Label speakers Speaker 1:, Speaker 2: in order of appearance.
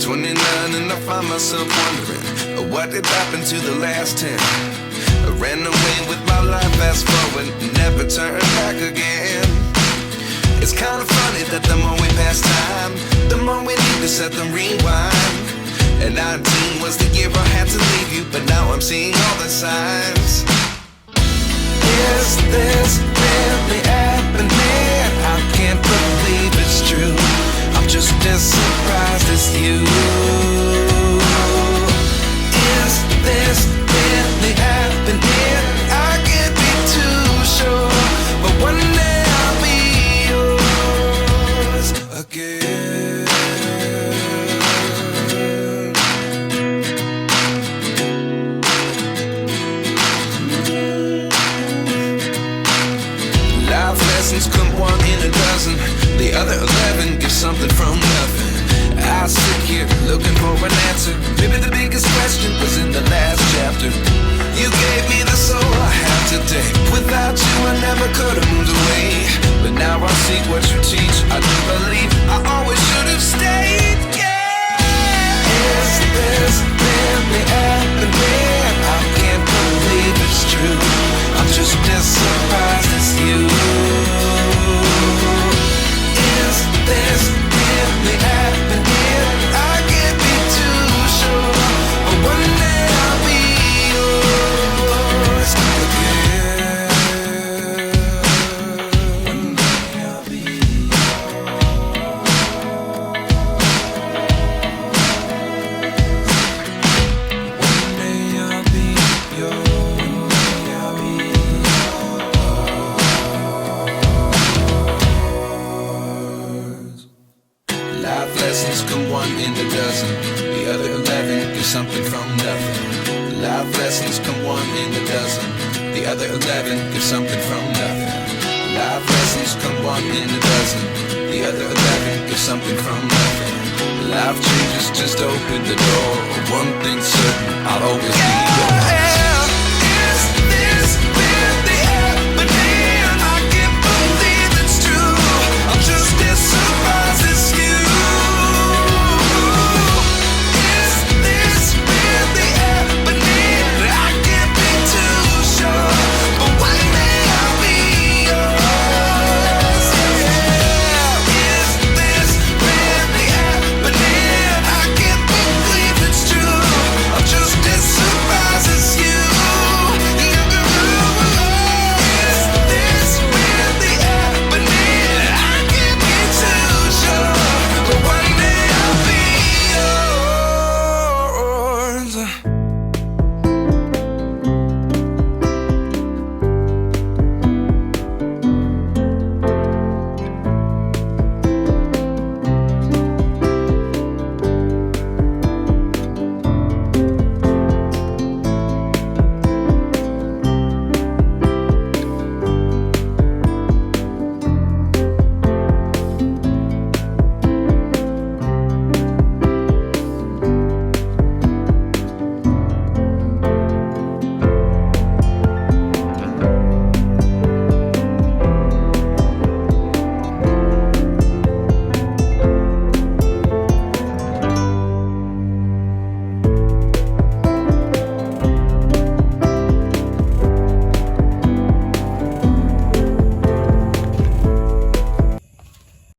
Speaker 1: 29 and I find myself wondering what did happen to the last 10. I ran away with my life, fast forward, never turn back again. It's kind of funny that the more we pass time, the more we need to set them rewind. And 19 was the year I had to leave you, but now I'm seeing all the signs. Is this really happening? I can't believe it's true. I'm just as surprised as you. Is this really happening? I can't be too sure, but one day I'll be yours again. Life lessons come one in a dozen. The other 11 give something from nothing. I sit here looking for an answer. Maybe the biggest question was in the last chapter. You gave me the soul I have today. Without you I never could have moved away. But now I see what you teach. I do believe I always should have stayed. Yeah. Is this really happening? I can't believe it's true. I'm just as surprised as you. Is this really happening? I can't be too sure, but one day I'll be yours again. One day I'll be yours. One day I'll be yours. One day I'll be yours. Life lessons come one in a dozen. The other 11 give something from nothing. Life lessons come one in a dozen. The other 11 give something from nothing. Life lessons come one in a dozen. The other 11 give something from nothing. Life changes just open the door. One thing's certain, I'll always be yours.